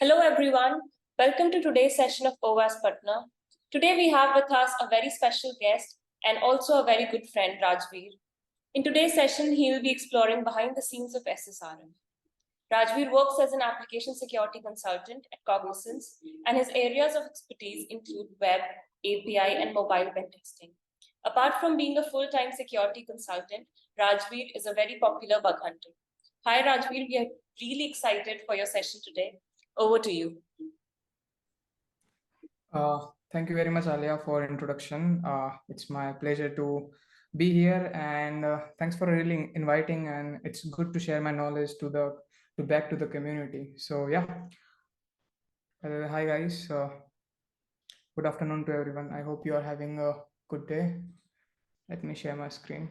Hello everyone, welcome to today's session of OWASP Patna. Today we have with us a very special guest and also a very good friend, Rajveer. In today's session, he will be exploring behind the scenes of SSRF. Rajveer works as an application security consultant at Cognizance, and his areas of expertise include web, API, and mobile pen testing. Apart from being a full-time security consultant, Rajveer is a very popular bug hunter. Hi Rajveer, we are really excited for your session today. Over to you. Thank you very much, Alia, for introduction. It's my pleasure to be here, and thanks for really inviting. And it's good to share my knowledge to back to the community. So yeah, hi guys. Good afternoon to everyone. I hope you are having a good day. Let me share my screen.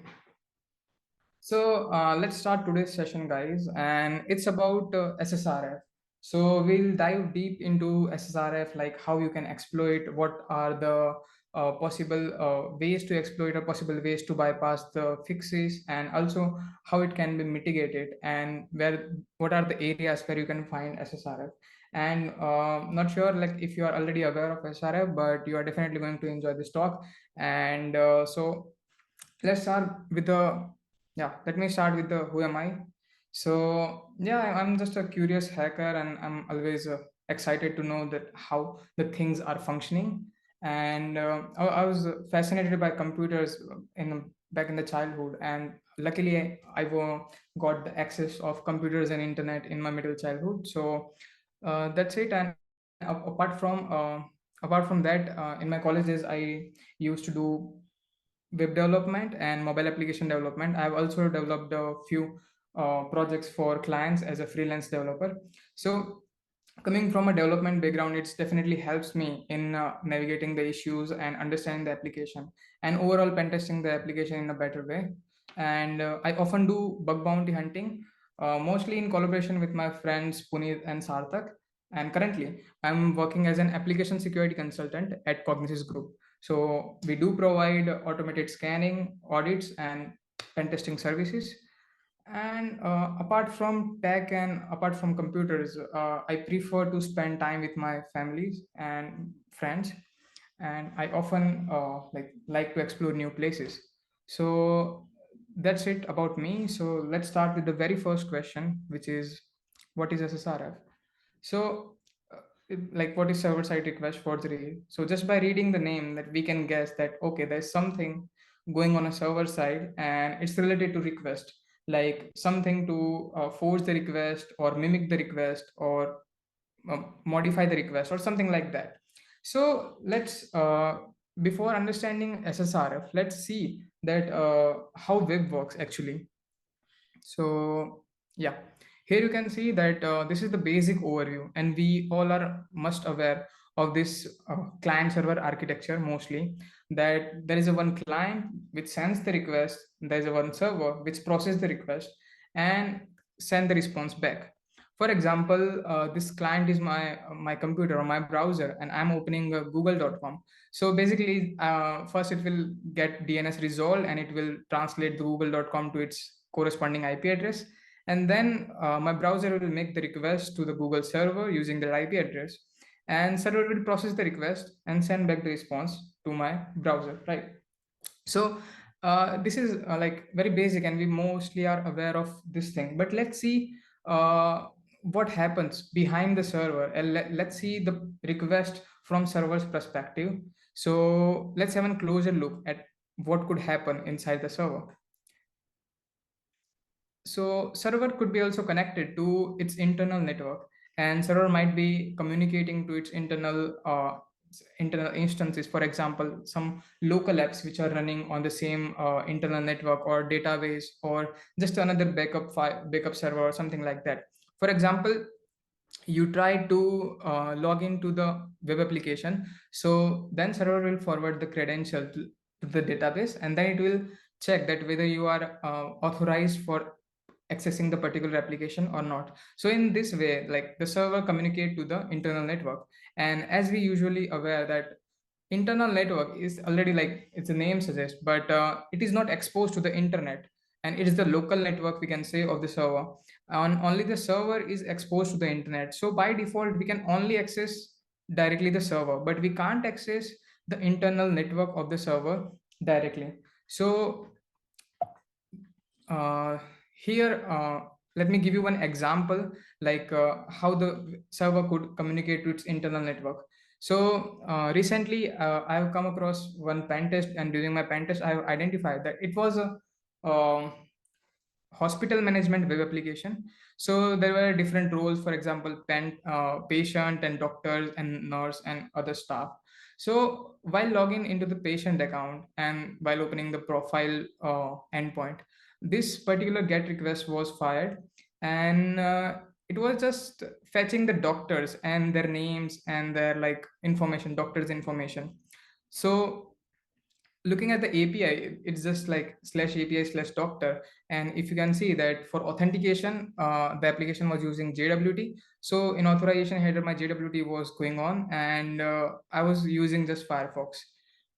So let's start today's session, guys, and it's about SSRF. So we'll dive deep into SSRF, like how you can exploit, what are the possible ways to exploit or possible ways to bypass the fixes, and also how it can be mitigated, and what are the areas where you can find SSRF. And not sure like if you are already aware of SSRF, but you are definitely going to enjoy this talk. And so let's start with the let me start with the who am I. So yeah, I'm just a curious hacker, and I'm always excited to know that how the things are functioning. And I was fascinated by computers back in the childhood, and luckily got the access of computers and internet in my middle childhood. So that's it. And apart from that, in my college days I used to do web development and mobile application development. I've also developed a few projects for clients as a freelance developer. So coming from a development background, it's definitely helps me in navigating the issues and understanding the application and overall pen testing the application in a better way. And I often do bug bounty hunting, mostly in collaboration with my friends Puneet and Sarthak. And currently I'm working as an application security consultant at Cognisys Group. So we do provide automated scanning, audits, and pen testing services. And apart from tech and apart from computers, I prefer to spend time with my families and friends. And I often like to explore new places. So that's it about me. So let's start with the very first question, which is, what is SSRF? So, like, what is server-side request forgery? So, just by reading the name, that we can guess that okay, there's something going on a server side, and it's related to request, like something to forge the request or mimic the request or modify the request or something like that. So, let's before understanding SSRF, let's see that how web works actually. So yeah, here you can see that this is the basic overview, and we all are must aware of this client server architecture mostly, that there is a one client which sends the request, there is a one server which processes the request and send the response back. For example, this client is my computer or my browser, and I'm opening google.com. So basically, first it will get DNS resolved, and it will translate the google.com to its corresponding IP address. And then my browser will make the request to the Google server using the IP address, and server will process the request and send back the response to my browser, right? So this is like very basic, and we mostly are aware of this thing. But let's see what happens behind the server, and let's see the request from server's perspective. So let's have a closer look at what could happen inside the server. So server could be also connected to its internal network, and server might be communicating to its internal instances. For example, some local apps which are running on the same internal network or database, or just another backup server or something like that. For example, you try to log into the web application, so then server will forward the credential to the database, and then it will check that whether you are authorized for accessing the particular application or not. So in this way, like, the server communicate to the internal network. And as we usually aware that internal network is already, like its name suggests, but it is not exposed to the internet, and it is the local network, we can say, of the server. only the server is exposed to the internet. So by default, we can only access directly the server, but we can't access the internal network of the server directly. So here, let me give you one example, like how the server could communicate to its internal network. So recently, I have come across one pen test, and during my pen test, I have identified that it was a hospital management web application. So there were different roles, for example, patient and doctors and nurse and other staff. So while logging into the patient account and while opening the profile endpoint, this particular get request was fired, and it was just fetching the doctors and their names and their like information, doctors information. So looking at the API, it's just like slash API slash doctor. And if you can see that for authentication, the application was using JWT. So in authorization header, my JWT was going on, and I was using just Firefox.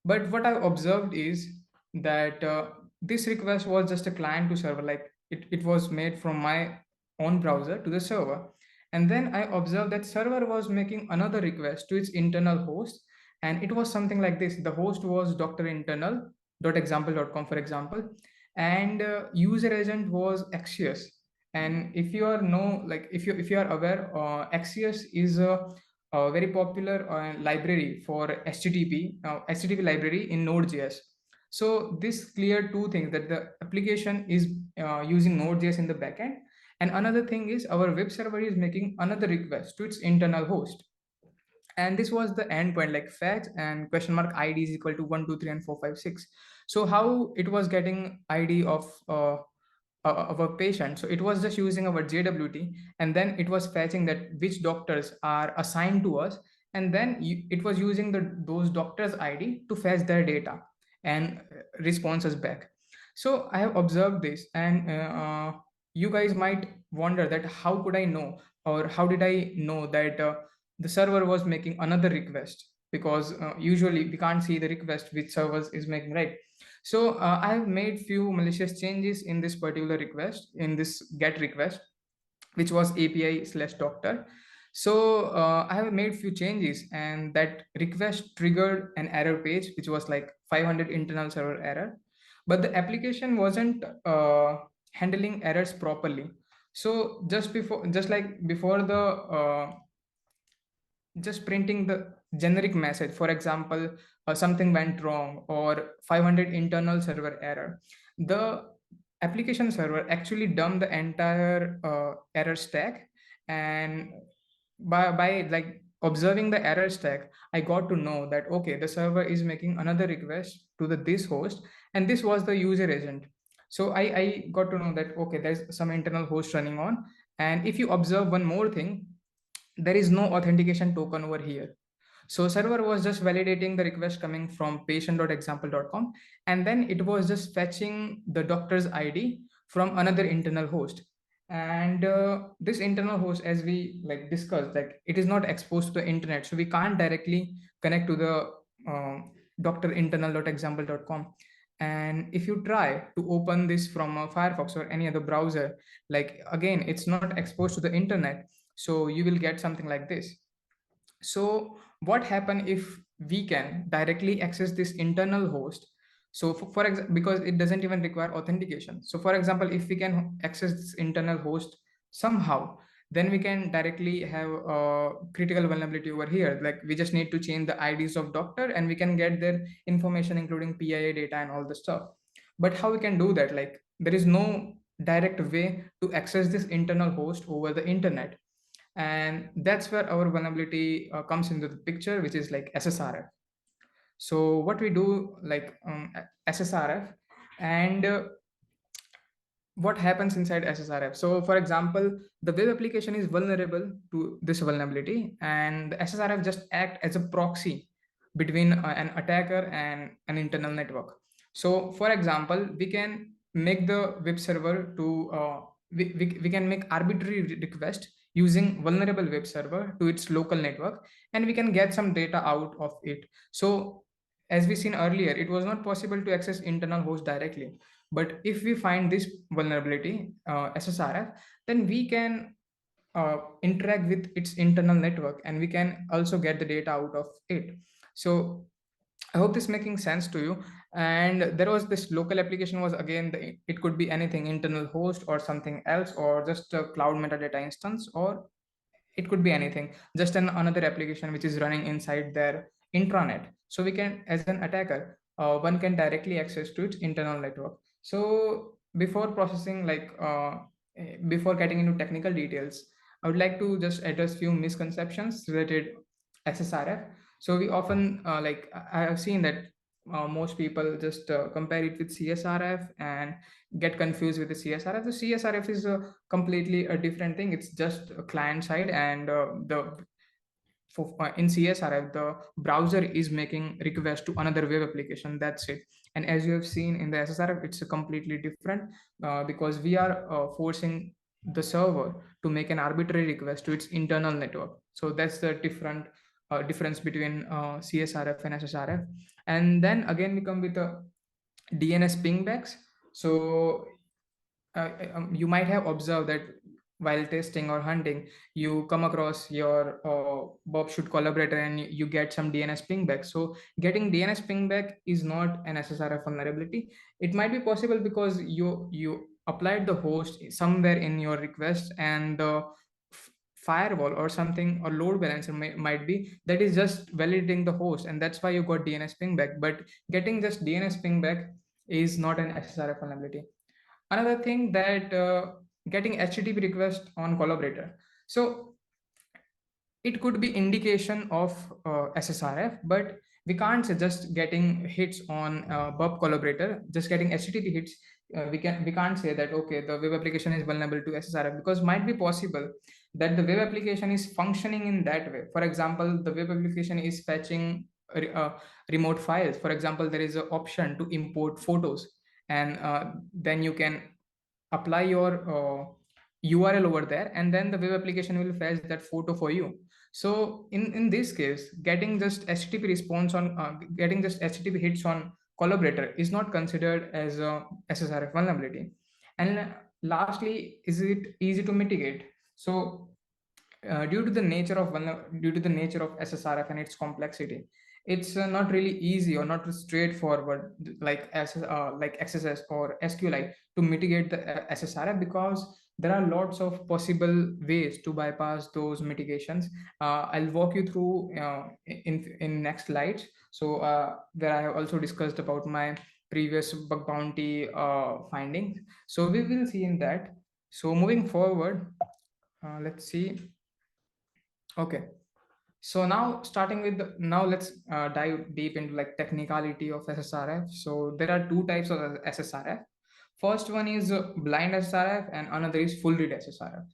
But what I observed is that this request was just a client to server, like it was made from my own browser to the server. And then I observed that server was making another request to its internal host, and it was something like this. The host was drinternal.example.com, for example, and user agent was Axios. And if you are know like if you are aware, Axios is a very popular library for HTTP library in Node.js. So this cleared two things, that the application is using Node.js in the backend, and another thing is our web server is making another request to its internal host. And this was the endpoint, like fetch and question mark id is equal to 1 2 3 and 4 5 6. So how it was getting id of a patient? So it was just using our JWT, and then it was fetching that which doctors are assigned to us, and then it was using those doctors id to fetch their data and responses back. So I have observed this, and you guys might wonder that how could I know, or how did I know that the server was making another request, because usually we can't see the request which servers is making, right? So I have made few malicious changes in this particular request, in this get request, which was API slash doctor. So I have made few changes, and that request triggered an error page, which was like 500 internal server error, but the application wasn't handling errors properly. So just like before the just printing the generic message, for example, something went wrong or 500 internal server error, the application server actually dumped the entire error stack. And by like observing the error stack, I got to know that okay, the server is making another request to this host, and this was the user agent. So I got to know that okay, there's some internal host running on. And if you observe one more thing, there is no authentication token over here. So server was just validating the request coming from patient.example.com, and then it was just fetching the doctor's ID from another internal host. And this internal host, as we like discussed, like it is not exposed to the internet, so we can't directly connect to the doctor internal.example.com. And if you try to open this from a Firefox or any other browser, like again, it's not exposed to the internet, so you will get something like this. So what happen if we can directly access this internal host? So for example, because it doesn't even require authentication. So for example, if we can access this internal host somehow, then we can directly have a critical vulnerability over here. Like we just need to change the IDs of doctor, and we can get their information, including PIA data and all the stuff. But how we can do that? Like there is no direct way to access this internal host over the internet. And that's where our vulnerability comes into the picture, which is like SSRF. So what we do, like SSRF, and what happens inside SSRF. So for example, the web application is vulnerable to this vulnerability, and the SSRF just act as a proxy between an attacker and an internal network. So for example, we can make the web server to we can make arbitrary request using vulnerable web server to its local network, and we can get some data out of it. So as we seen earlier, it was not possible to access internal host directly, But if we find this vulnerability, SSRF, then we can interact with its internal network, and we can also get the data out of it. So I hope this making sense to you. And there was this local application was again it could be anything, internal host or something else, or just a cloud metadata instance, or it could be anything, just another application which is running inside their intranet. So we can, as an attacker, one can directly access to its internal network. So before processing, before getting into technical details, I would like to just address few misconceptions related SSRF. So we often I have seen that most people just compare it with CSRF and get confused with the CSRF. The CSRF is completely a different thing. It's just a client side, and in CSRF, the browser is making request to another web application. That's it. And as you have seen in the SSRF, it's a completely different, because we are forcing the server to make an arbitrary request to its internal network. So that's the difference between CSRF and SSRF. And then again, we come with the DNS pingbacks. So you might have observed that while testing or hunting, you come across your Bob should collaborator and you get some DNS pingback. So getting DNS pingback is not an SSRF vulnerability. It might be possible because you applied the host somewhere in your request, and the firewall or something or load balancer might be that is just validating the host, and that's why you got DNS pingback. But getting just DNS pingback is not an SSRF vulnerability. Another thing that getting HTTP request on collaborator. So it could be indication of SSRF, but we can't say just getting hits on Bub collaborator, just getting HTTP hits. We can't say that okay, the web application is vulnerable to SSRF, because might be possible that the web application is functioning in that way. For example, the web application is fetching remote files. For example, there is an option to import photos, and then you can apply your URL over there, and then the web application will fetch that photo for you. So in this case, getting just HTTP response on getting just HTTP hits on collaborator is not considered as a SSRF vulnerability. And lastly, is it easy to mitigate? So due to the nature of SSRF and its complexity, it's not really easy or not straightforward like XSS or SQLite to mitigate the SSRF, because there are lots of possible ways to bypass those mitigations. I'll walk you through in next slides. So where I have also discussed about my previous bug bounty findings. So we will see in that. So moving forward, let's see. Okay. So now starting with now let's dive deep into like technicality of SSRF. So there are two types of SSRF. First one is blind SSRF, and another is full read SSRF.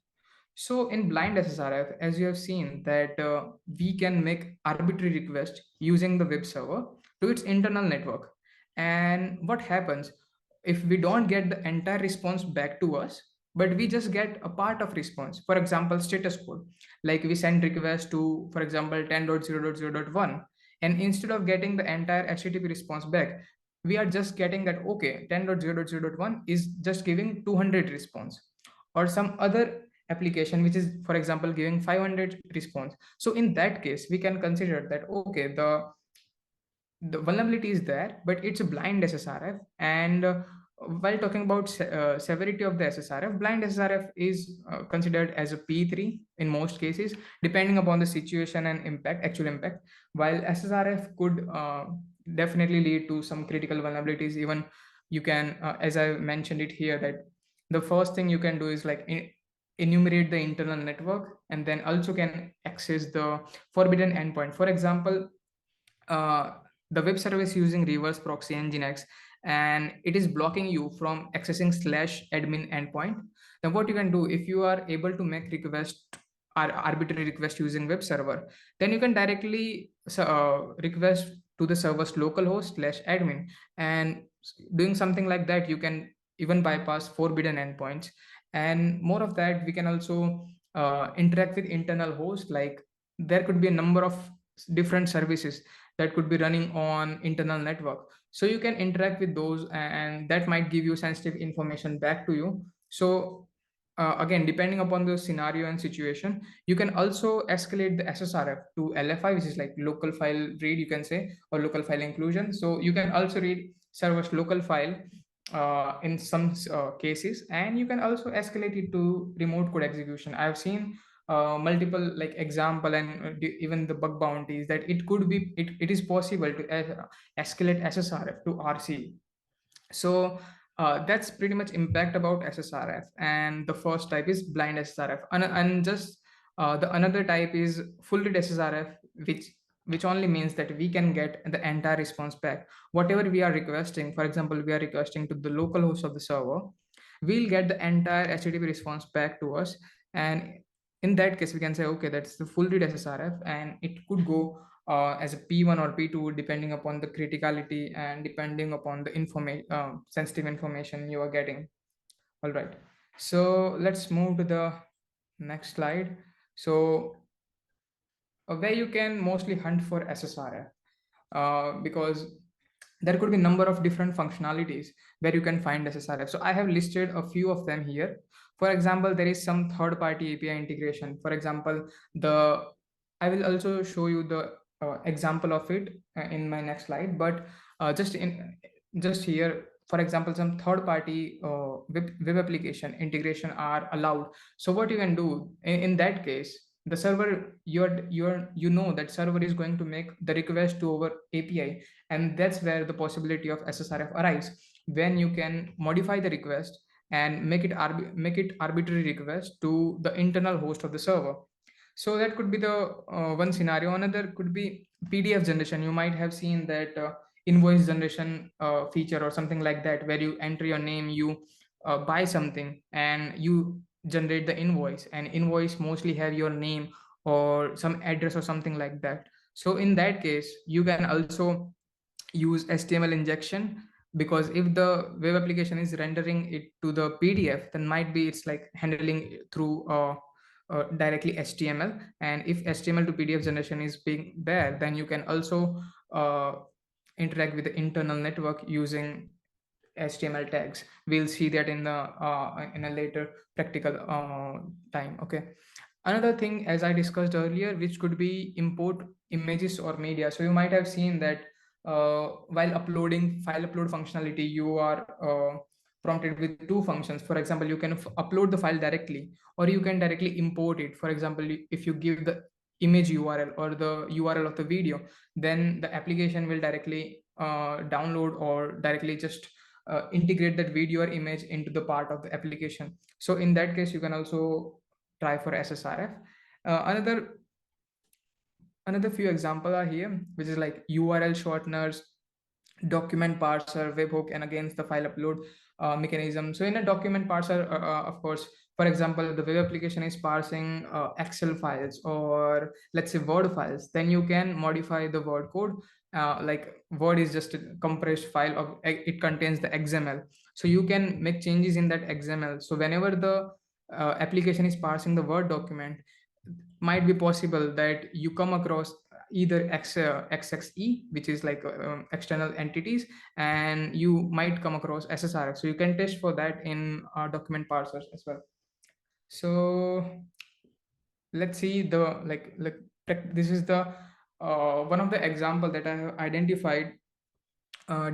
So in blind SSRF, as you have seen that we can make arbitrary requests using the web server to its internal network. And what happens if we don't get the entire response back to us, but we just get a part of response? For example, status code, like we send request to, for example, 10.0.0.1, and instead of getting the entire HTTP response back, we are just getting that okay, 10.0.0.1 is just giving 200 response, or some other application which is, for example, giving 500 response. So in that case, we can consider that okay, the vulnerability is there, but it's a blind SSRF. And while talking about severity of the SSRF, blind SSRF is considered as a P3 in most cases, depending upon the situation and actual impact. While SSRF could definitely lead to some critical vulnerabilities. Even you can, as I mentioned it here, that the first thing you can do is like enumerate the internal network, and then also can access the forbidden endpoint. For example, uh, the web service using reverse proxy nginx, and it is blocking you from accessing /admin endpoint. Then what you can do, if you are able to make request or arbitrary request using web server, then you can directly request to the server's localhost /admin, and doing something like that, you can even bypass forbidden endpoints. And more of that, we can also interact with internal hosts. Like there could be a number of different services that could be running on internal network. So you can interact with those, and that might give you sensitive information back to you. So again, depending upon the scenario and situation, you can also escalate the SSRF to LFI, which is like local file read, you can say, or local file inclusion. So you can also read server's local file in some cases, and you can also escalate it to remote code execution. I've seen multiple like example, and even the bug bounties, that it could be, it is possible to escalate SSRF to RC. So that's pretty much impact about SSRF. And the first type is blind SSRF, and just the another type is full read SSRF, which only means that we can get the entire response back. Whatever we are requesting, for example, we are requesting to the local host of the server, we'll get the entire HTTP response back to us. And in that case, we can say, okay, that's the full read SSRF, and it could go as a P1 or P2, depending upon the criticality and depending upon the information, sensitive information you are getting. All right. So let's move to the next slide. So where you can mostly hunt for SSRF, because there could be a number of different functionalities where you can find SSRF. So I have listed a few of them here. For example, there is some third-party API integration. For example, I will also show you the example of it in my next slide. But just here, for example, some third-party web application integration are allowed. So what you can do in that case, the server, you know that server is going to make the request to our API, and that's where the possibility of SSRF arrives, when you can modify the request and make it arbitrary request to the internal host of the server. So that could be the one scenario. Another could be PDF generation. You might have seen that invoice generation feature or something like that, where you enter your name, you buy something, and you generate the invoice, and invoice mostly have your name or some address or something like that. So in that case, you can also use HTML injection, because if the web application is rendering it to the PDF, then might be it's like handling through directly HTML. And if HTML to PDF generation is being there, then you can also uh, interact with the internal network using HTML tags. We'll see that in a later practical time. Okay. Another thing, as I discussed earlier, which could be import images or media. So you might have seen that while uploading file upload functionality, you are prompted with two functions. For example, you can upload the file directly, or you can directly import it. For example, if you give the image URL or the URL of the video, then the application will directly download or directly just integrate that video or image into the part of the application. So in that case, you can also try for SSRF. Another few examples are here, which is like URL shorteners, document parser, webhook, and against the file upload mechanism. So in a document parser, of course, for example, the web application is parsing Excel files or let's say Word files, then you can modify the Word code. Like Word is just a compressed file of it contains the XML. So you can make changes in that XML. So whenever the application is parsing the Word document, might be possible that you come across either XXE, which is like external entities, and you might come across SSRF. So you can test for that in document parsers as well. So let's see the this is the one of the example that I have identified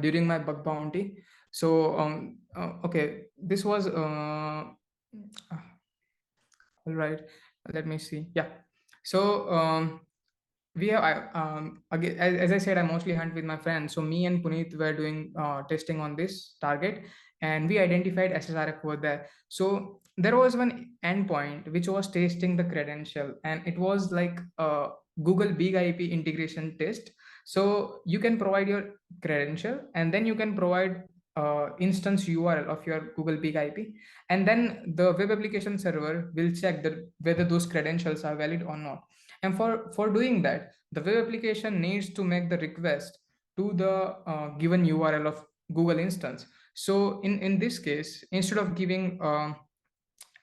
during my bug bounty. So okay, this was all right, let me see. Yeah. So we have again, as I said, I mostly hunt with my friends. So me and Puneet were doing testing on this target, and we identified SSRF over there. So there was one endpoint which was testing the credential, and it was like a Google Big IP integration test. So you can provide your credential, and then you can provide instance URL of your Google Big IP, and then the web application server will check that whether those credentials are valid or not. And for doing that, the web application needs to make the request to the given URL of Google instance. So in this case, instead of giving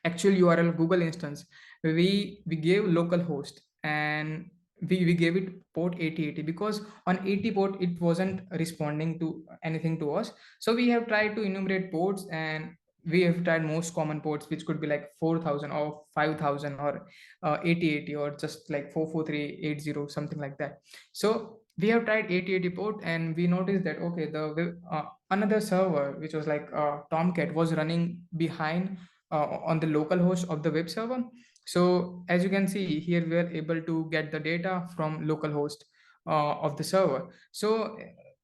actual URL Google instance, we gave localhost, and we gave it port 8080 because on 80 port it wasn't responding to anything to us. So we have tried to enumerate ports, and we have tried most common ports, which could be like 4000 or 5000 or 8080 or just like 44380, something like that. So we have tried 8080 port, and we noticed that okay, another server which was like Tomcat was running behind on the local host of the web server. So as you can see here, we are able to get the data from localhost of the server. So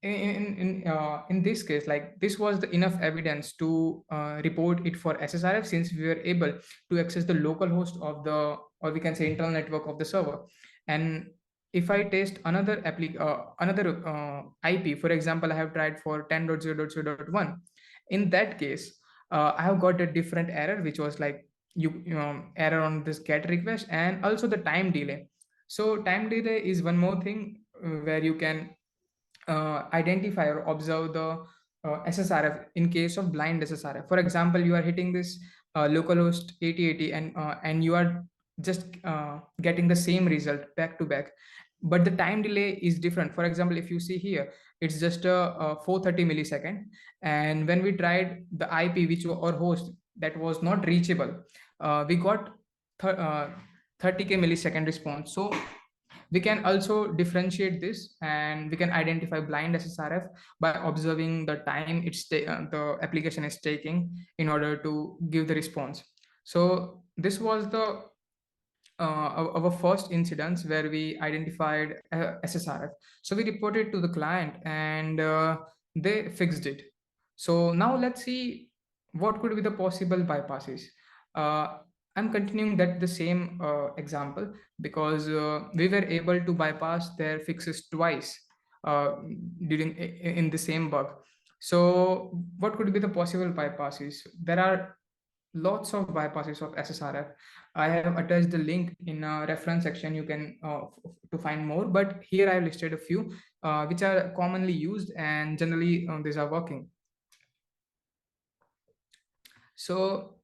in this case, like this was the enough evidence to report it for SSRF, since we were able to access the local host of the, or we can say internal network of the server. And if I test another IP, for example, I have tried for 10.0.0.1. In that case, I have got a different error, which was like error on this GET request, and also the time delay. So time delay is one more thing where you can identify or observe the SSRF in case of blind SSRF. For example, you are hitting this localhost 8080, and you are just getting the same result back to back, but the time delay is different. For example, if you see here, it's just a 430 millisecond, and when we tried the IP which or host that was not reachable, we got 30k millisecond response. So we can also differentiate this, and we can identify blind SSRF by observing the time the application is taking in order to give the response. So this was the our first incidents where we identified SSRF. So we reported to the client, and they fixed it. So now let's see what could be the possible bypasses. Uh, I'm continuing that the same example, because we were able to bypass their fixes twice uh, during in the same bug. So what could be the possible bypasses? There are lots of bypasses of SSRF. I have attached the link in a reference section. You can to find more, but here I have listed a few which are commonly used, and generally these are working. So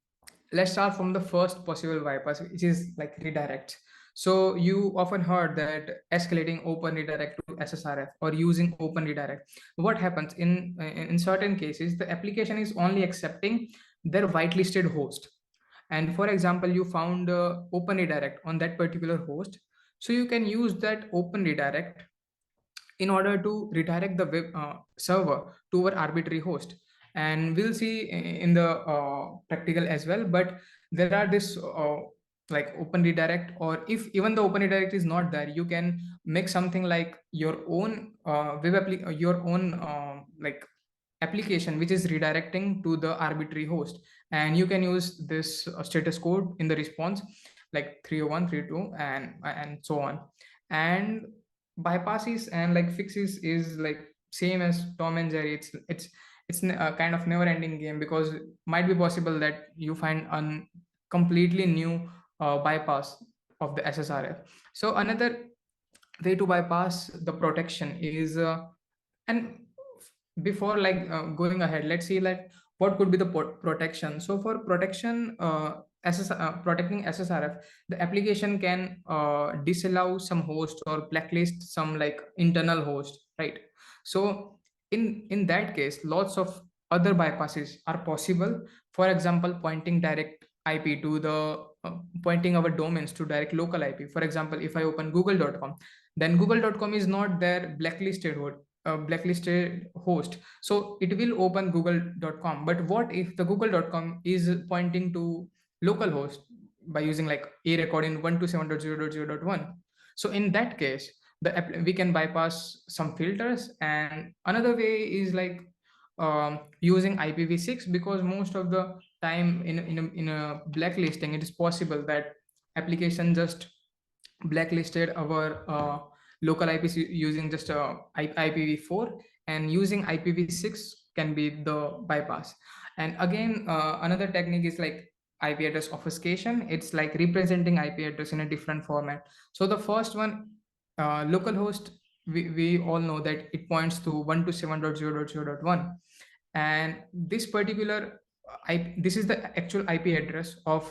let's start from the first possible bypass, which is like redirect. So you often heard that escalating open redirect to SSRF or using open redirect. What happens in certain cases, the application is only accepting their whitelisted host. And for example, you found open redirect on that particular host. So you can use that open redirect in order to redirect the web server to our arbitrary host. And we'll see in the practical as well, but there are this like open redirect, or if even the open redirect is not there, you can make something like your own your own like application which is redirecting to the arbitrary host, and you can use this status code in the response, like 301 32 and so on. And bypasses and like fixes is like same as Tom and Jerry. It's a kind of never ending game, because might be possible that you find a completely new bypass of the SSRF. So another way to bypass the protection is and before like going ahead, let's see like what could be the protection. So for protection, protecting SSRF, the application can disallow some host or blacklist some like internal host, right? So in that case, lots of other bypasses are possible. For example, pointing direct IP to the pointing our domains to direct local IP. For example, if I open google.com, then google.com is not their blacklisted host, so it will open google.com. But what if the google.com is pointing to localhost by using like a record in 127.0.0.1? So in that case, we can bypass some filters. And another way is like using IPv6, because most of the time in a blacklisting, it is possible that application just blacklisted our local IPs using just IPv4, and using IPv6 can be the bypass. And again, another technique is like IP address obfuscation. It's like representing IP address in a different format. So the first one, localhost, we all know that it points to 127.0.0.1, and this particular this is the actual IP address of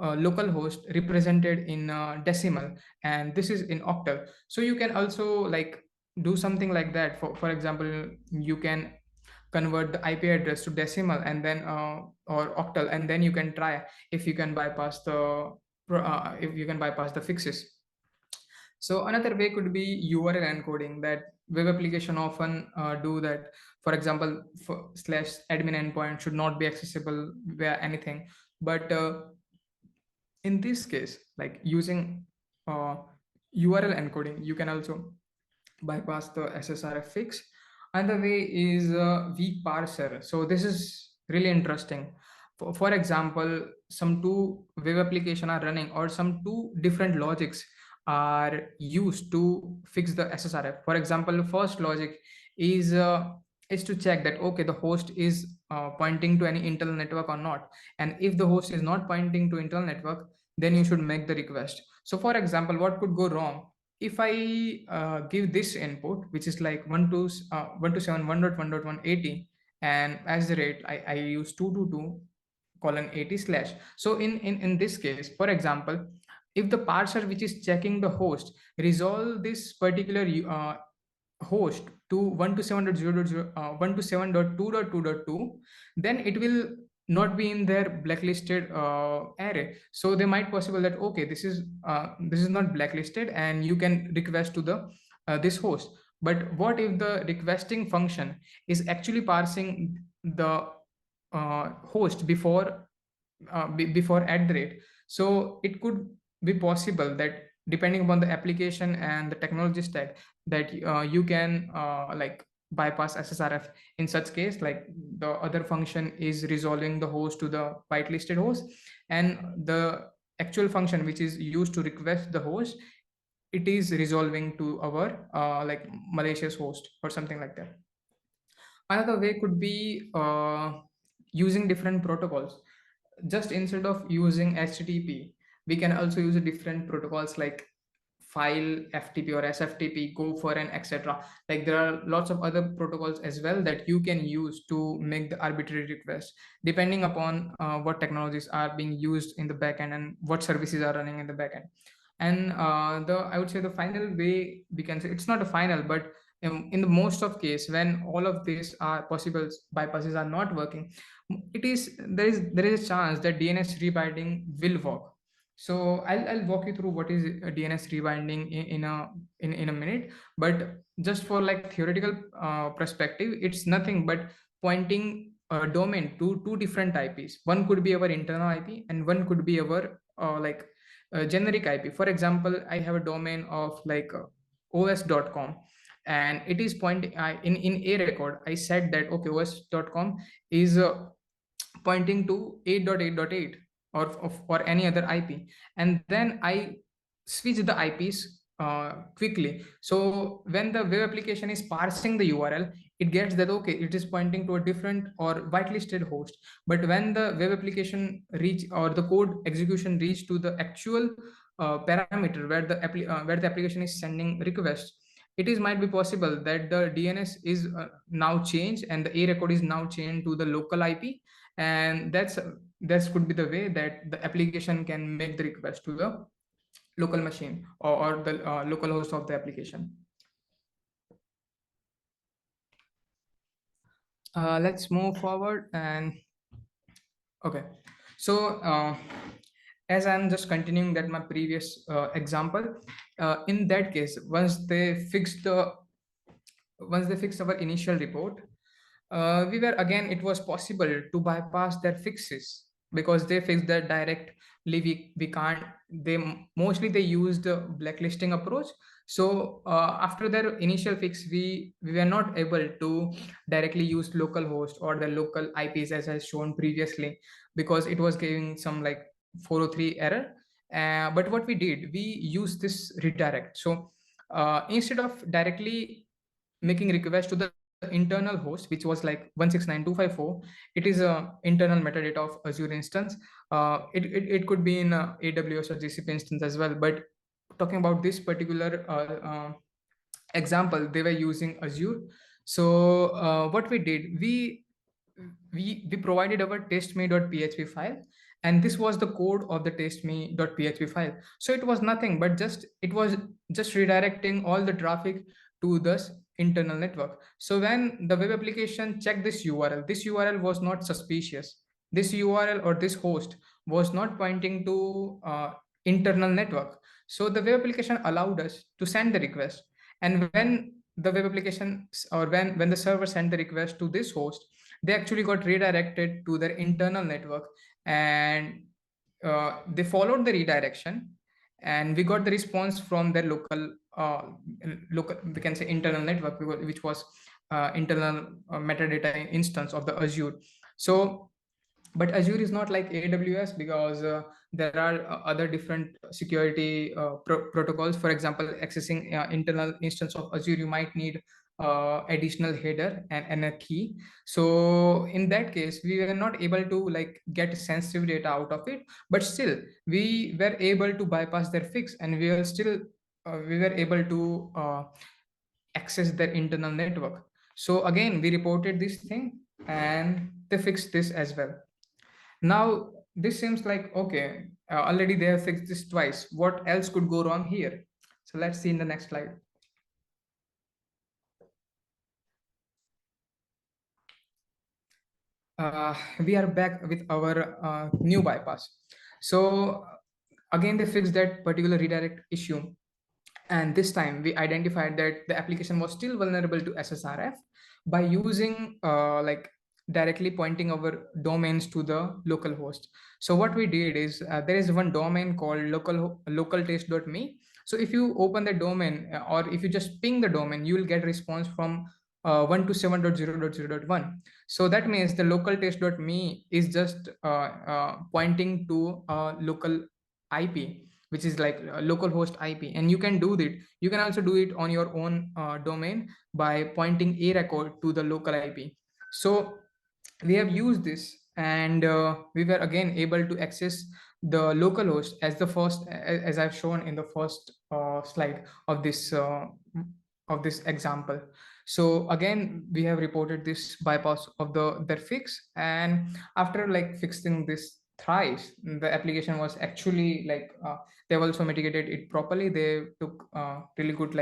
localhost represented in decimal, and this is in octal. So you can also like do something like that. For example, you can convert the IP address to decimal and then or octal, and then you can try if you can bypass the fixes. So another way could be URL encoding, that web application often do that. For example, slash admin endpoint should not be accessible via anything. But in this case, like using URL encoding, you can also bypass the SSRF fix. Another way is weak parser. So this is really interesting. For example, some two web application are running, or some two different logics are used to fix the SSRF. For example, the first logic is to check that okay, the host is pointing to any internal network or not. And if the host is not pointing to internal network, then you should make the request. So for example, what could go wrong if I give this input, which is like 127.1.1.180, and as the rate I use 222:80 slash. So in this case, for example, if the parser which is checking the host resolve this particular host to 127.0.0 127.2.2.2, then it will not be in their blacklisted array. So they might possible that okay, this is not blacklisted and you can request to the this host. But what if the requesting function is actually parsing the host before at the rate? So it could be possible that depending upon the application and the technology stack, that you can like bypass SSRF in such case. Like the other function is resolving the host to the whitelisted host, and the actual function which is used to request the host, it is resolving to our like malicious host or something like that. Another way could be using different protocols. Just instead of using HTTP, we can also use different protocols like file FTP or SFTP, Gopher, and etc. Like there are lots of other protocols as well that you can use to make the arbitrary request, depending upon what technologies are being used in the backend and what services are running in the backend. And the I would say the final way, we can say it's not a final, but in the most of case when all of these are possible bypasses are not working, it is there is a chance that DNS rebinding will work. So I'll walk you through what is a DNS rebinding in a minute. But just for like theoretical perspective, it's nothing but pointing a domain to two different IPs. One could be our internal IP and one could be our like generic IP. For example, I have a domain of like os.com, and it is pointing in a record I said that okay, os.com is pointing to 8.8.8 or any other IP, and then I switch the IPs quickly. So when the web application is parsing the URL, it gets that okay, it is pointing to a different or whitelisted host. But when the web application reach or the code execution reach to the actual parameter where the application is sending request, it is might be possible that the DNS is now changed and the A record is now changed to the local IP, and that could be the way that the application can make the request to the local machine or the local host of the application. Let's move forward. And okay, so as I'm just continuing that my previous example, in that case, once they fixed our initial report, we were again, it was possible to bypass their fixes because they fixed that directly. We can't, they mostly they used the blacklisting approach. So after their initial fix, we were not able to directly use localhost or the local IPs as I shown previously, because it was giving some like 403 error. But what we did, we used this redirect. So instead of directly making request to the internal host, which was like 169.254, it is a internal metadata of Azure instance. It could be in AWS or GCP instance as well. But talking about this particular example, they were using Azure. So what we did, we provided our testme.php file, and this was the code of the testme.php file. So it was nothing but it was just redirecting all the traffic to this internal network. So when the web application checked this URL was not suspicious. This URL or this host was not pointing to internal network. So the web application allowed us to send the request. And when the web application or when the server sent the request to this host, they actually got redirected to their internal network, and they followed the redirection, and we got the response from their local, we can say, internal network, which was internal metadata instance of the Azure. So but Azure is not like AWS, because there are other different security protocols. For example, accessing internal instance of Azure, you might need additional header and a key. So in that case, we were not able to like get sensitive data out of it, but still we were able to bypass their fix, and we were able to access their internal network. So again, we reported this thing, and they fixed this as well. Now, this seems like, okay, already they have fixed this twice. What else could go wrong here? So let's see in the next slide. We are back with our new bypass. So again, they fixed that particular redirect issue. And this time we identified that the application was still vulnerable to SSRF by using like directly pointing our domains to the local host. So what we did is there is one domain called localtest.me. So if you open the domain or if you just ping the domain, you will get response from 127.0.0.1. So that means the localtest.me is just pointing to a local IP, which is like a localhost IP. And you can do that. You can also do it on your own domain by pointing a record to the local IP. So we have used this, and we were again able to access the localhost as the first, as I've shown in the first slide of this example. So again, we have reported this bypass of their fix, and after like fixing this thrice, the application was actually like they've also mitigated it properly. They took really good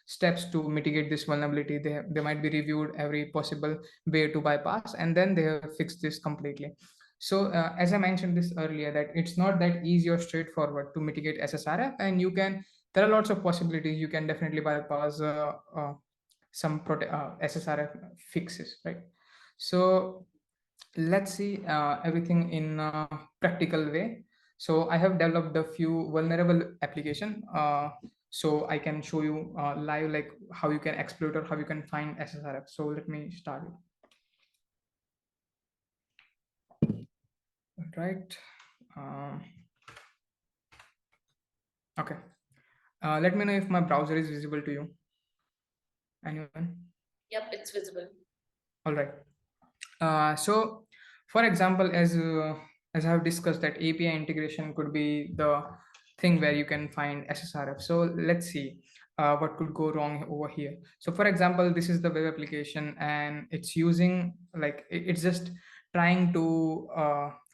steps to mitigate this vulnerability. They might be reviewed every possible way to bypass, and then they have fixed this completely. So as I mentioned this earlier, that it's not that easy or straightforward to mitigate SSRF, and there are lots of possibilities. You can definitely bypass some SSRF fixes, right? So let's see everything in a practical way. So I have developed a few vulnerable application, so I can show you live like how you can exploit or how you can find SSRF. So let me start it. Right. Okay. Let me know if my browser is visible to you. Anyone? Yep, it's visible. All right. So for example, as I have discussed, that API integration could be the thing where you can find SSRF. So let's see what could go wrong over here. So for example, this is the web application, and it's using it's just trying to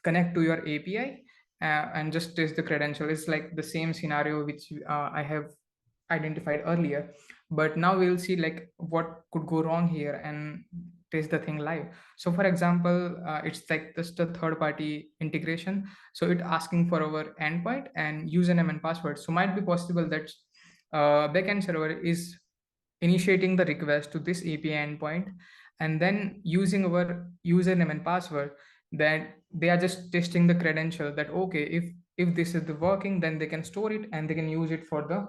connect to your API and just test the credential. It's like the same scenario which I have identified earlier, but now we'll see like what could go wrong here and test the thing live. So for example, it's like just a third party integration. So it asking for our endpoint and username and password. So might be possible that backend server is initiating the request to this API endpoint, and then using our username and password, that they are just testing the credential, that okay, if this is the working, then they can store it and they can use it for the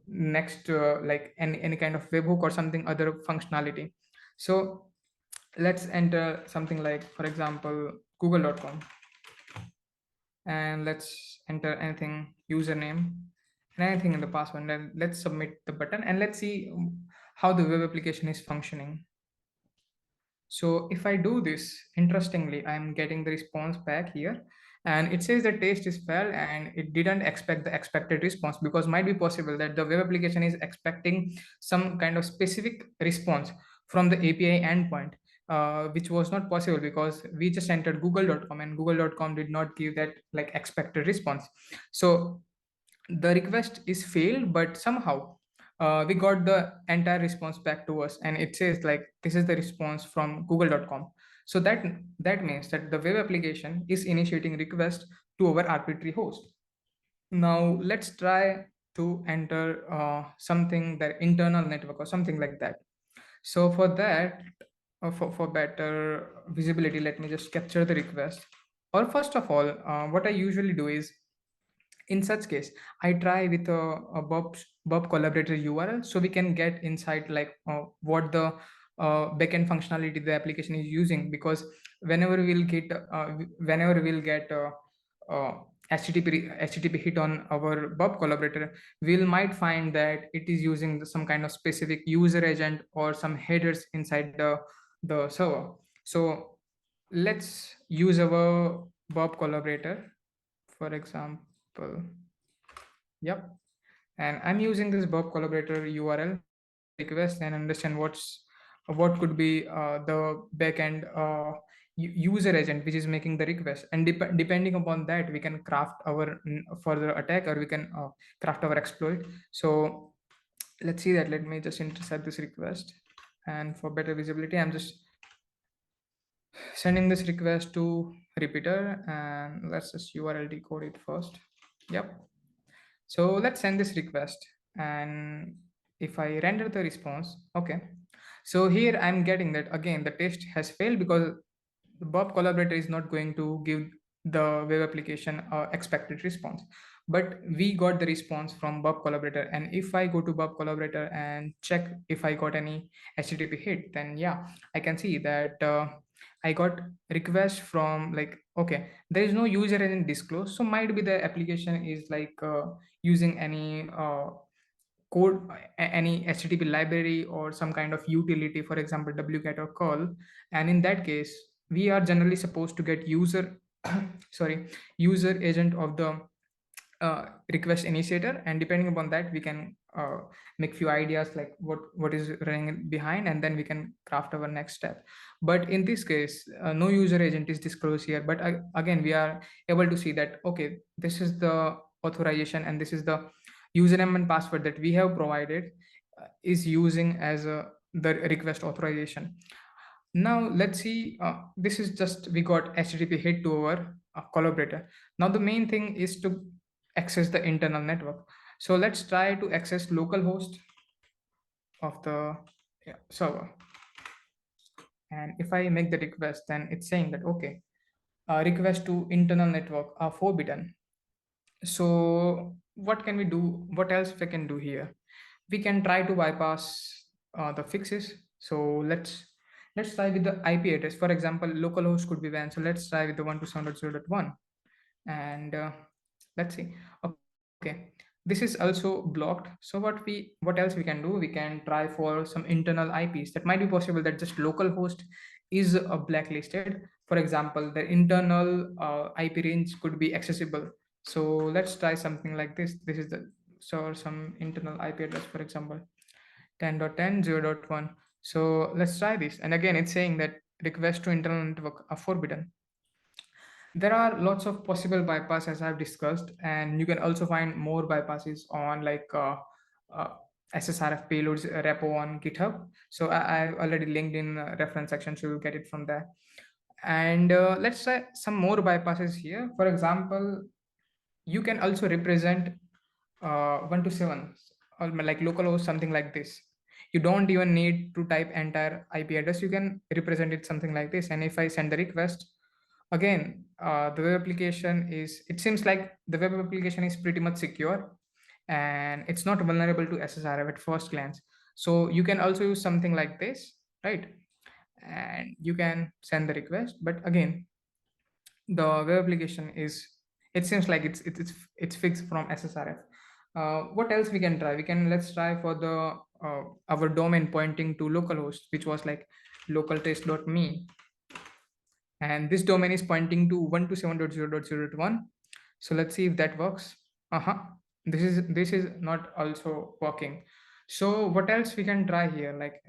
next like any kind of webhook or something other functionality. So let's enter something like, for example, google.com, and let's enter anything, username and anything in the password, and let's submit the button, and let's see how the web application is functioning. So if I do this, interestingly, I'm getting the response back here, and it says the test is failed and it didn't expect the expected response, because might be possible that the web application is expecting some kind of specific response from the API endpoint, which was not possible because we just entered google.com and google.com did not give that like expected response. So the request is failed, but somehow we got the entire response back to us, and it says like this is the response from google.com. So that means that the web application is initiating request to our arbitrary host. Now let's try to enter something, that internal network or something like that. So for that, for better visibility, let me just capture the request. Or first of all, what I usually do is, in such case, I try with a bob collaborator url, so we can get insight like what the backend functionality the application is using. Because whenever we'll get uh, http hit on our bob collaborator, we'll might find that it is using some kind of specific user agent or some headers inside the server. So let's use our bob collaborator, for example. Yep. And I'm using this bob collaborator url to send the request and understand what could be the backend user agent which is making the request. And depending upon that, we can craft our further attack, or we can craft our exploit. So let's see that. Let me just intercept this request, and for better visibility, I'm just sending this request to repeater, and let's just url decode it first. Yep. So let's send this request, and if I render the response, okay. So here I'm getting that again the test has failed because the Bob collaborator is not going to give the web application expected response. But we got the response from Bob collaborator, and if I go to Bob collaborator and check if I got any HTTP hit, then yeah, I can see that I got request from like, okay, there is no user agent disclosed, so might be the application is like using any code, any http library or some kind of utility, for example wget or curl. And in that case, we are generally supposed to get user sorry, user agent of the request initiator, and depending upon that we can make few ideas like what is running behind, and then we can craft our next step. But in this case, no user agent is disclosed here, but again we are able to see that okay, this is the authorization and this is the username and password that we have provided, is using as the request authorization. Now let's see, this is just we got http hit to our collaborator. Now the main thing is to access the internal network. So let's try to access localhost of the server. And if I make the request, then it's saying that okay, request to internal network are forbidden. So what can we do? What else we can do here? We can try to bypass the fixes. So let's try with the IP address. For example, localhost could be banned. So let's try with the 127.0.1, and let's see. Okay, this is also blocked. So what else we can do? We can try for some internal IPs. That might be possible that just localhost is blacklisted. For example, the internal IP range could be accessible. So let's try something like this. This is the, so some internal IP address, for example 10.10.0.1. So let's try this, and again it's saying that requests to internal network are forbidden. There are lots of possible bypass as I've discussed, and you can also find more bypasses on like uh, SSRF payloads repo on GitHub. So I've already linked in reference section, so you'll get it from there. And let's try some more bypasses here. For example, you can also represent 1 to 7 or like localhost, something like this. You don't even need to type entire IP address. You can represent it something like this. And if I send the request, again, the web application is, it seems like the web application is pretty much secure and it's not vulnerable to SSRF at first glance. So you can also use something like this, right? And you can send the request, but again, the web application is, it seems like it's fixed from SSRF. What else we can try? We can, let's try for the our domain pointing to localhost, which was like localtrace.me, and this domain is pointing to 127.0.0.1. So let's see if that works. This is not also working. So what else we can try here? Like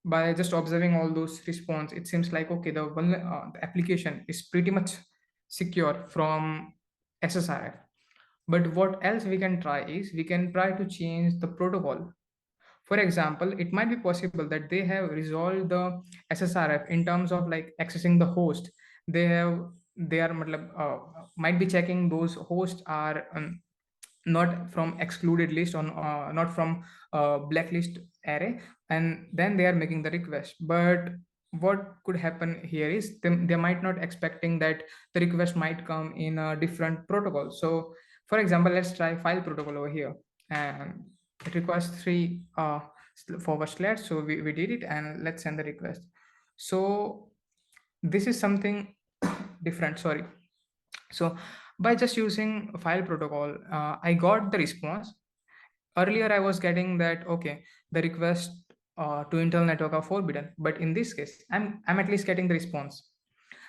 by just observing all those response, it seems like, okay, the application is pretty much secure from SSRF. But what else we can try is we can try to change the protocol. For example, it might be possible that they have resolved the SSRF in terms of like accessing the host. They are might be checking those hosts are not from excluded list on not from blacklist array, and then they are making the request. But what could happen here is they might not expecting that the request might come in a different protocol. So for example, let's try file protocol over here, and it requires three forward slash. So we did it, and let's send the request. So this is something different, sorry. So by just using file protocol, I got the response. Earlier I was getting that, okay, the request to internal network are forbidden, but in this case I'm at least getting the response.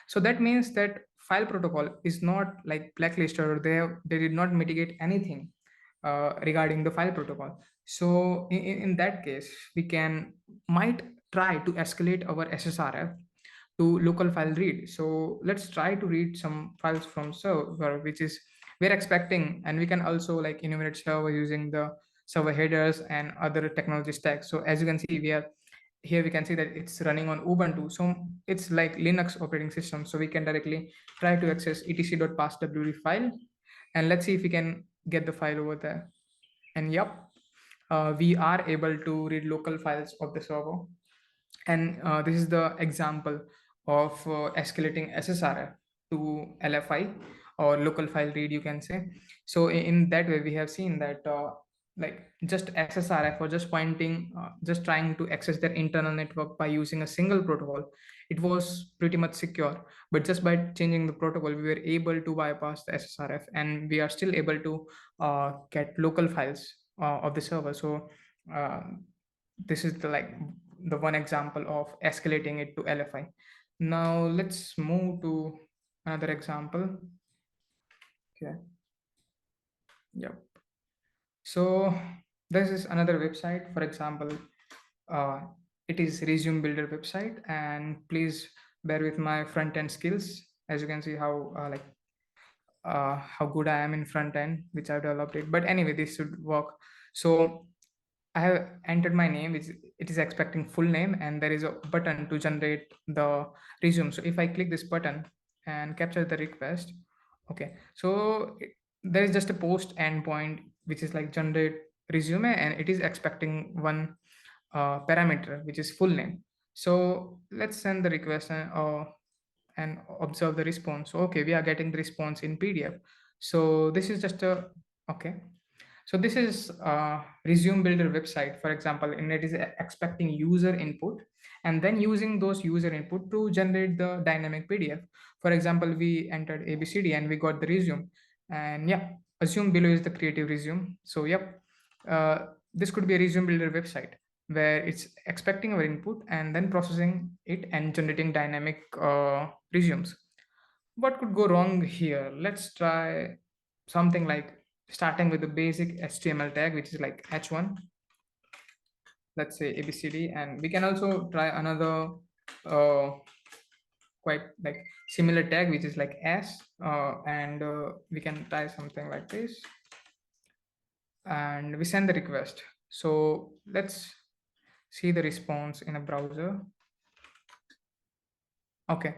So that means that file protocol is not like blacklisted, or they did not mitigate anything regarding the file protocol. So in that case, we can might try to escalate our SSRF to local file read. So let's try to read some files from server, which is we're expecting, and we can also like enumerate server using the server headers and other technology stacks. So as you can see, we are here, we can see that it's running on Ubuntu. So it's like Linux operating system. So we can directly try to access etc.passwd file, and let's see if we can get the file over there. And yep, we are able to read local files of the server. And this is the example of escalating SSRF to LFI, or local file read, you can say. So in that way, we have seen that like just SSRF, or just pointing, just trying to access their internal network by using a single protocol, it was pretty much secure. But just by changing the protocol, we were able to bypass the SSRF, and we are still able to get local files of the server. So uh, this is the one example of escalating it to LFI. Now let's move to another example. Okay. Yep. So this is another website. For example, uh, it is Resume Builder website, and please bear with my front end skills. As you can see how good I am in front end, which I've developed it. But anyway, this should work. So I have entered my name, which it is expecting full name, and there is a button to generate the resume. So if I click this button and capture the request, okay, so there is just a post endpoint which is like generate resume, and it is expecting one parameter which is full name. So let's send the request and observe the response. So, okay, we are getting the response in PDF. So this is just a okay. So this is Resume Builder website, for example, and it is expecting user input, and then using those user input to generate the dynamic PDF. For example, we entered ABCD and we got the resume, and yeah, assume below is the creative resume. So yep, this could be a Resume Builder website where it's expecting our input and then processing it and generating dynamic resumes. What could go wrong here? Let's try something like starting with the basic HTML tag, which is like h1, let's say ABCD, and we can also try another uh, quite like similar tag, which is like s, and we can try something like this, and we send the request. So let's see the response in a browser. Okay,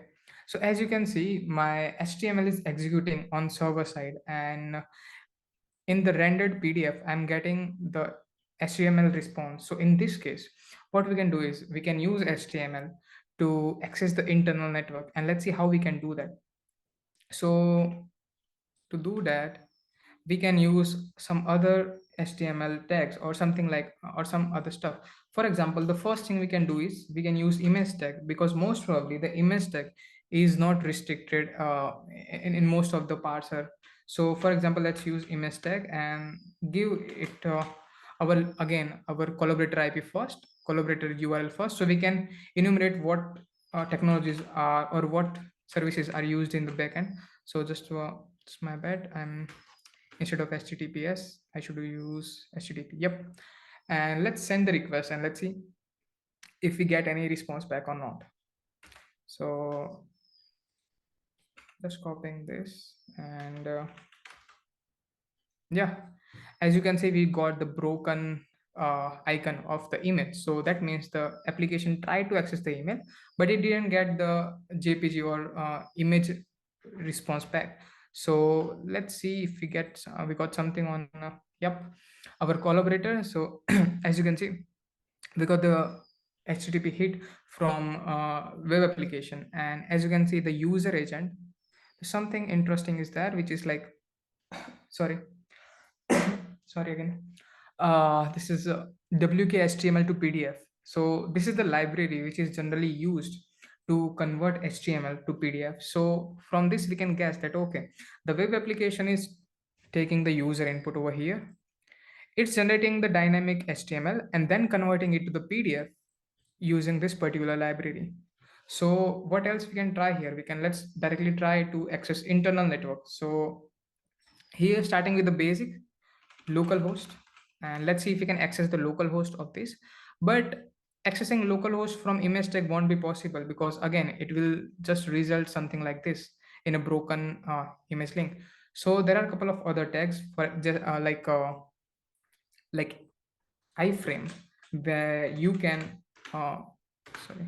so as you can see, my HTML is executing on server side, and in the rendered PDF, I'm getting the HTML response. So in this case, what we can do is we can use HTML to access the internal network, and let's see how we can do that. So to do that, we can use some other HTML tags or something like, or some other stuff. For example, the first thing we can do is we can use image tag, because most probably the image tag is not restricted in most of the parser. So for example, let's use image tag and give it our collaborator IP first, collaborator URL first, so we can enumerate what technologies are, or what services are used in the backend. So just it's my bad, I'm instead of HTTPS, I should use HTTP. Yep. And let's send the request and let's see. if we get any response back or not. So just copying this, and yeah, as you can see, we got the broken icon of the image. So that means the application tried to access the email, but it didn't get the jpg or image response back. So let's see if we got something on yep, our collaborator. So as you can see, we got the http hit from web application, and as you can see, the user agent, something interesting is there, which is like sorry sorry again. This is wk-html to pdf. So this is the library which is generally used to convert html to pdf. So from this we can guess that okay, the web application is taking the user input over here, it's generating the dynamic html and then converting it to the pdf using this particular library. So what else we can try here? We can, let's directly try to access internal network. So here, starting with the basic localhost, and let's see if we can access the localhost of this. But accessing localhost from image tag won't be possible, because again it will just result something like this in a broken image link. So there are a couple of other tags for just like iframe, where you can sorry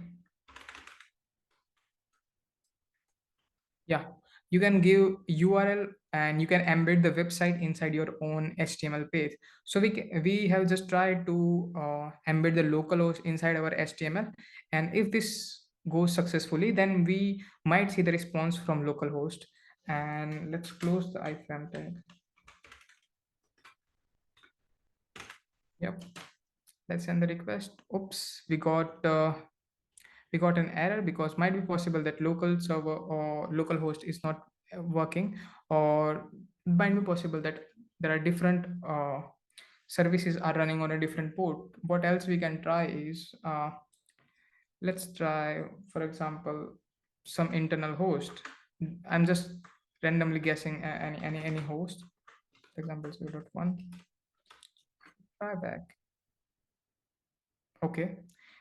yeah, you can give url and you can embed the website inside your own html page. So we have just tried to embed the localhost inside our html, and if this goes successfully, then we might see the response from localhost. And let's close the iframe tag. Yep, let's send the request. Oops, we got an error, because might be possible that local server or local host is not working, or might be possible that there are different services are running on a different port. What else we can try is let's try, for example, some internal host. I'm just randomly guessing any host. For example, 0.1. Try back. Okay,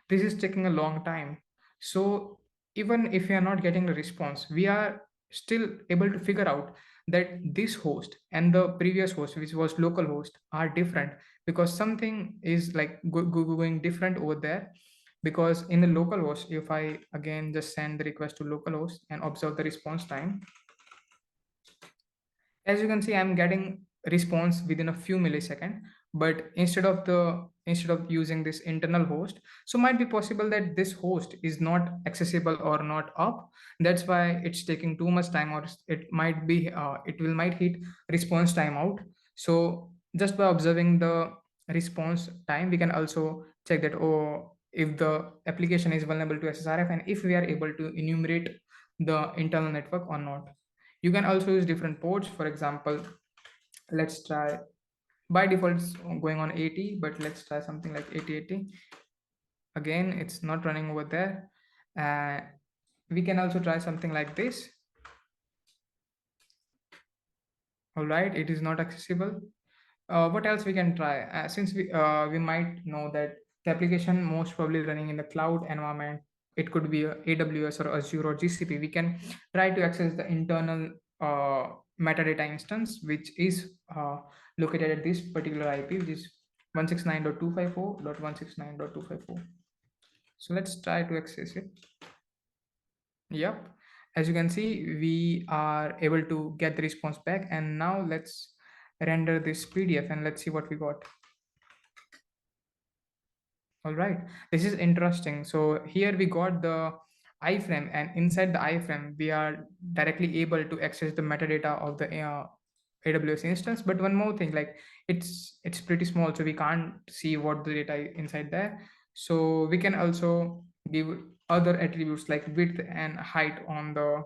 this is taking a long time. So even if we are not getting a response, we are still able to figure out that this host and the previous host, which was local host, are different, because something is like going different over there. Because in the local host, if I again just send the request to local host and observe the response time, as you can see, I'm getting response within a few milliseconds. But instead of using this internal host, so might be possible that this host is not accessible or not up. That's why it's taking too much time, or it might be it will might hit response timeout. So just by observing the response time, we can also check that, oh, if the application is vulnerable to ssrf, and if we are able to enumerate the internal network or not. You can also use different ports. For example, let's try, by default it's going on 80, but let's try something like 8080. Again, it's not running over there. We can also try something like this. All right, it is not accessible. What else we can try? Since we might know that the application most probably running in the cloud environment, it could be AWS or Azure or GCP. We can try to access the internal metadata instance, which is located at this particular IP, which is 169.254.169.254. So let's try to access it. Yep. As you can see, we are able to get the response back. And now let's render this PDF and let's see what we got. All right, this is interesting. So here we got the iframe, and inside the iframe, we are directly able to access the metadata of the AWS instance. But one more thing, like it's pretty small, so we can't see what the data inside there. So we can also give other attributes like width and height on the.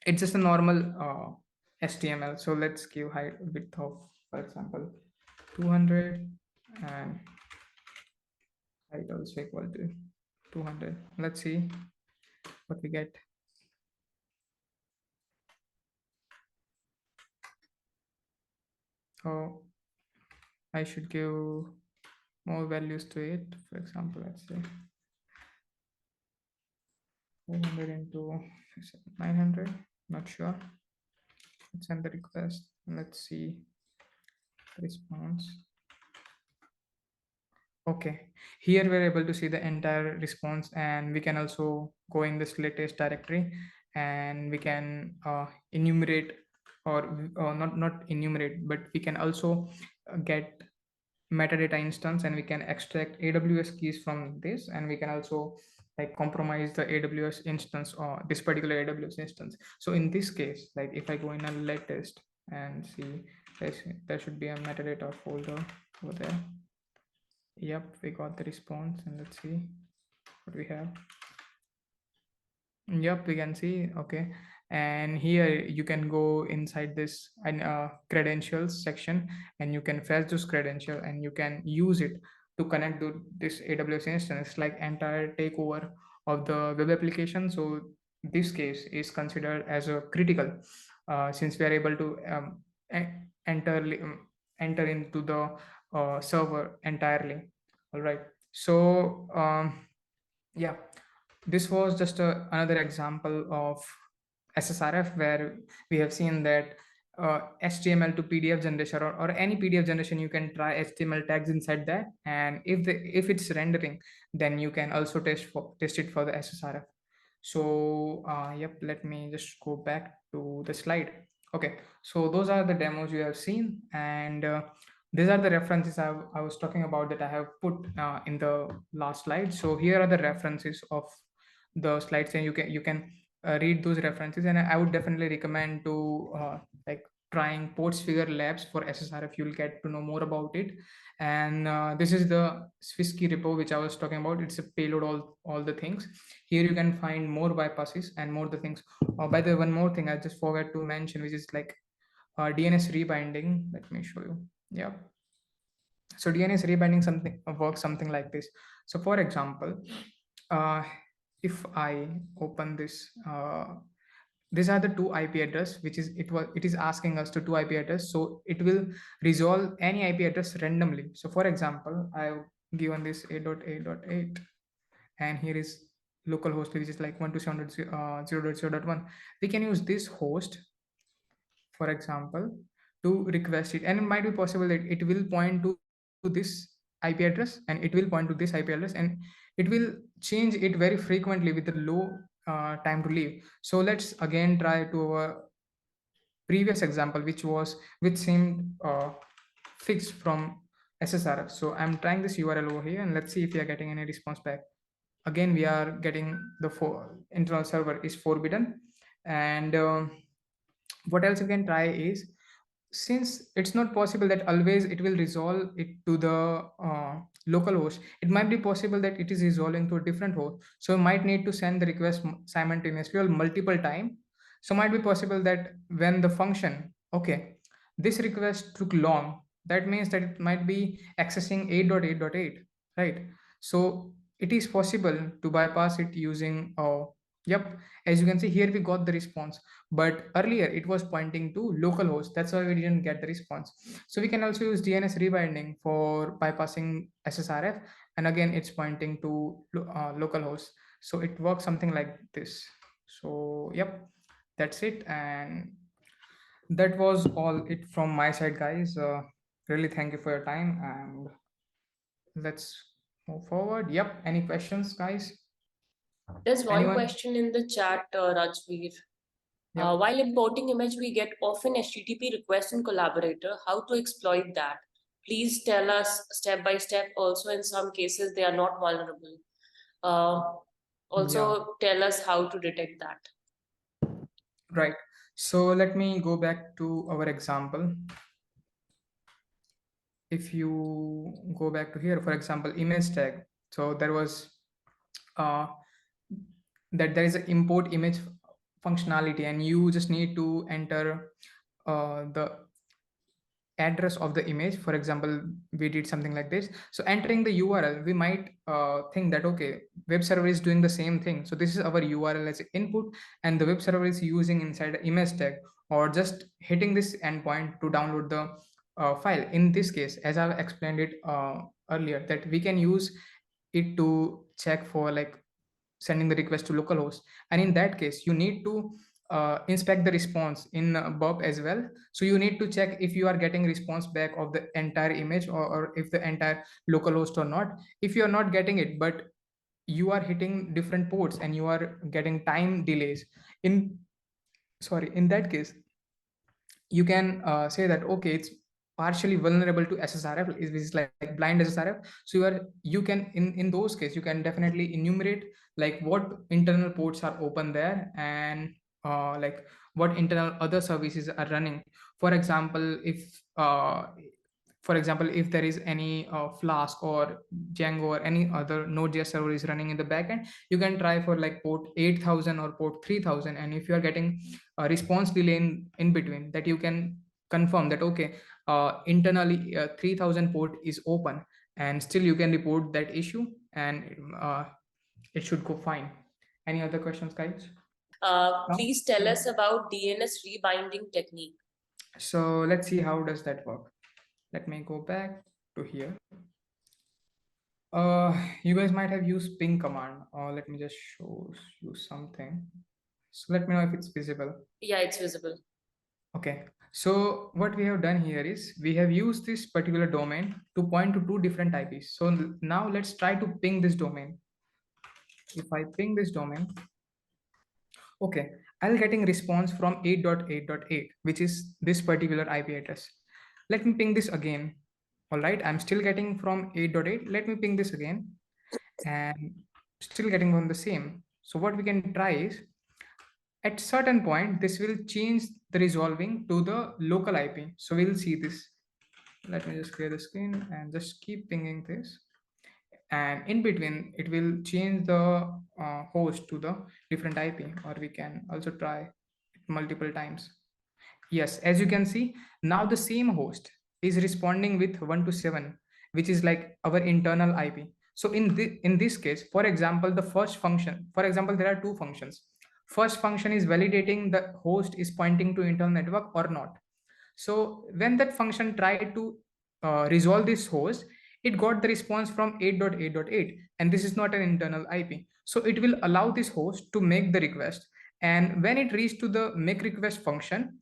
It's just a normal HTML. So let's give height width of, for example, 200, and height also equal to 200. Let's see what we get. Oh, I should give more values to it. For example, let's say 400 into 900, not sure. Let's send the request. Let's see the response. Okay, here we're able to see the entire response, and we can also go in this latest directory, and we can enumerate, or not enumerate, but we can also get metadata instance, and we can extract AWS keys from this, and we can also like compromise the AWS instance or this particular AWS instance. So in this case, like if I go in a latest and see, there should be a metadata folder over there. Yep, we got the response, and let's see what we have. Yep, we can see. Okay, and here you can go inside this and credentials section, and you can fetch those credential, and you can use it to connect to this AWS instance, like entire takeover of the web application. So this case is considered as a critical, since we are able to enter enter into the server entirely. All right, so yeah, this was just another example of SSRF, where we have seen that HTML to PDF generation, or any PDF generation, you can try HTML tags inside that, and if it's rendering, then you can also test it for the SSRF. So yep, let me just go back to the slide. Okay, so those are the demos you have seen, and these are the references I was talking about that I have put in the last slide. So here are the references of the slides, and you can read those references, and I would definitely recommend to like trying ports figure labs for SSRF. You'll get to know more about it. And this is the Swiss key repo which I was talking about. It's a payload, all the things. Here you can find more bypasses and more the things. By the way, one more thing I just forgot to mention, which is like DNS rebinding. Let me show you. Yeah, so DNS rebinding something works something like this. So for example, uh, if I open this, these are the two IP address, which is it is asking us to two IP address, so it will resolve any IP address randomly. So for example, I've given this 8.8.8, and here is localhost, which is like 127.0.0.1. We can use this host, for example, to request it, and it might be possible that it will point to this IP address, and it will point to this IP address, and it will change it very frequently with the low time to leave. So let's again try to our previous example, which seemed fixed from SSRF. So I'm trying this URL over here, and let's see if we are getting any response back. Again, we are getting the internal server is forbidden. And what else you can try is, since it's not possible that always it will resolve it to the local host, it might be possible that it is resolving to a different host. So you might need to send the request simultaneously or multiple time. So might be possible that when the function, okay, this request took long, that means that it might be accessing 8.8.8, right? So it is possible to bypass it using yep, as you can see here, we got the response, but earlier it was pointing to localhost. That's why we didn't get the response. So we can also use DNS rebinding for bypassing SSRF, and again it's pointing to localhost. So it works something like this. So yep, that's it, and that was all it from my side, guys. Really thank you for your time, and let's move forward. Yep, any questions, guys? There's one Anyone? question in the chat, Rajveer. Yep. While importing image, we get often HTTP request in collaborator. How to exploit that? Please tell us step by step. Also, in some cases, they are not vulnerable. Also, tell us how to detect that. Right. So let me go back to our example. If you go back to here, for example, image tag. So there was that there is an import image functionality, and you just need to enter the address of the image. For example, we did something like this. So entering the URL, we might think that, okay, web server is doing the same thing. So this is our URL as input, and the web server is using inside the image tag, or just hitting this endpoint to download the file. In this case, as I've explained it earlier, that we can use it to check for like sending the request to localhost, and in that case you need to inspect the response in burp as well. So you need to check if you are getting response back of the entire image, or if the entire localhost or not. If you are not getting it, but you are hitting different ports and you are getting time delays, in in that case you can say that okay, it's partially vulnerable to SSRF, which is like blind SSRF. So you can, in those cases, you can definitely enumerate like what internal ports are open there, and like what internal other services are running. For example, if there is any Flask or Django or any other Node.js server is running in the backend, you can try for like port 8000 or port 3000. And if you are getting a response delay in between, that you can confirm that okay, internally 3000 port is open, and still you can report that issue, and it should go fine. Any other questions, guys? Please tell us about DNS rebinding technique. So let's see how does that work. Let me go back to here. You guys might have used ping command. Let me just show you something. So let me know if it's visible. Yeah, it's visible. Okay. So what we have done here is we have used this particular domain to point to two different IPs. So now let's try to ping this domain. If I ping this domain, okay, I'll getting response from 8.8.8, which is this particular IP address. Let me ping this again. All right, I'm still getting from 8.8. Let me ping this again, and still getting from the same. So what we can try is, at certain point, this will change the resolving to the local IP. So we'll see this. Let me just clear the screen and just keep pinging this. And in between, it will change the host to the different IP, or we can also try it multiple times. Yes, as you can see, now the same host is responding with 1 to 7, which is like our internal IP. So in this case, for example, the first function, for example, there are two functions. First function is validating the host is pointing to internal network or not. So when that function tried to resolve this host, it got the response from 8.8.8, and this is not an internal IP. So it will allow this host to make the request. And when it reaches to the make request function,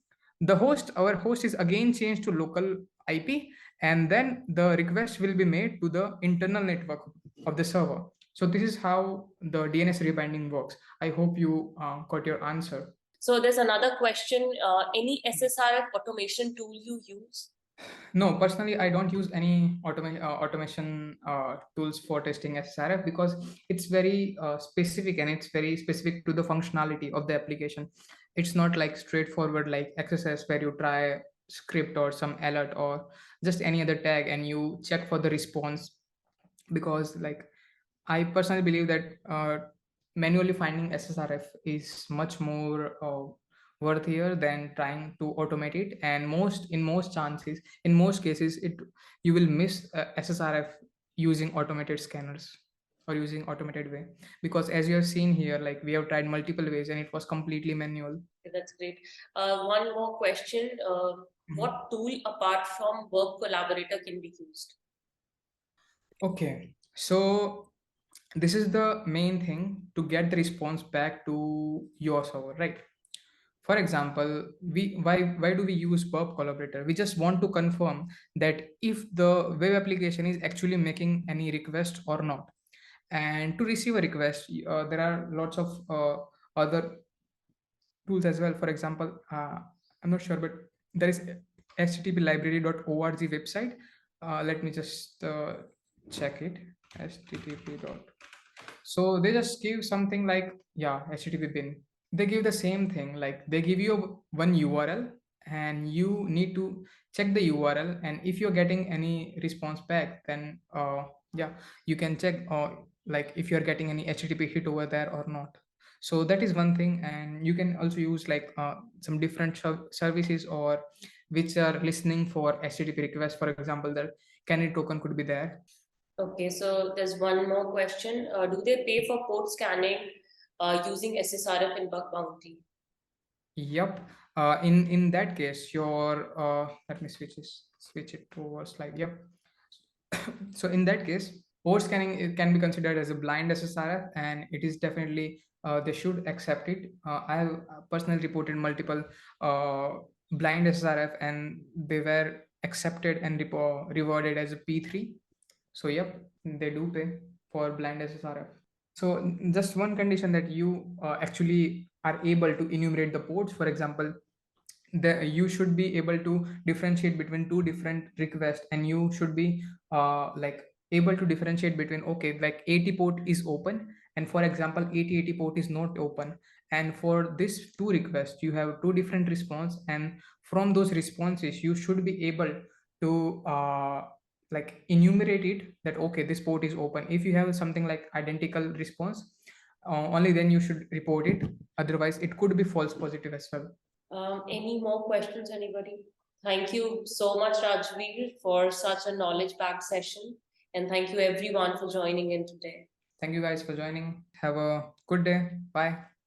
our host is again changed to local IP, and then the request will be made to the internal network of the server. So this is how the DNS rebinding works. I hope you got your answer. So there's another question. Any SSRF automation tool you use? No, personally, I don't use any automation tools for testing SSRF, because it's very specific, and it's very specific to the functionality of the application. It's not like straightforward like XSS, where you try script or some alert or just any other tag and you check for the response. Because like I personally believe that manually finding SSRF is much more worthier than trying to automate it. And in most cases, you will miss SSRF using automated scanners or using automated way. Because as you have seen here, like we have tried multiple ways and it was completely manual. That's great. One more question. What tool apart from work collaborator can be used? Okay, so this is the main thing to get the response back to your server, right? For example, why do we use burp collaborator? We just want to confirm that if the web application is actually making any request or not. And to receive a request, there are lots of other tools as well. For example, I'm not sure, but there is httplibrary.org website. Let me just check it. http. So they just give something like, yeah, http bin. They give the same thing, like they give you one URL and you need to check the URL, and if you're getting any response back, then yeah, you can check like if you're getting any HTTP hit over there or not. So that is one thing. And you can also use like some different services or which are listening for HTTP requests. For example, the canary token could be there. Okay, so there's one more question. Do they pay for port scanning using SSRF in bug bounty? Yep. In that case, let me switch it to a slide. Yep. So in that case, Port scanning, it can be considered as a blind SSRF, and it is definitely they should accept it. I have personally reported multiple blind SSRF, and they were accepted and rewarded as a P3. So yep, they do pay for blind SSRF. So just one condition, that you actually are able to enumerate the ports. For example, you should be able to differentiate between two different requests, and you should be like able to differentiate between, okay, like 80 port is open, and for example 8080 port is not open, and for this two requests you have two different response, and from those responses you should be able to like enumerate it, that okay, this port is open. If you have something like identical response, only then you should report it, otherwise it could be false positive as well. Any more questions, anybody? Thank you so much, Rajveer, for such a knowledge-packed session. And thank you everyone for joining in today. Thank you guys for joining. Have a good day. Bye.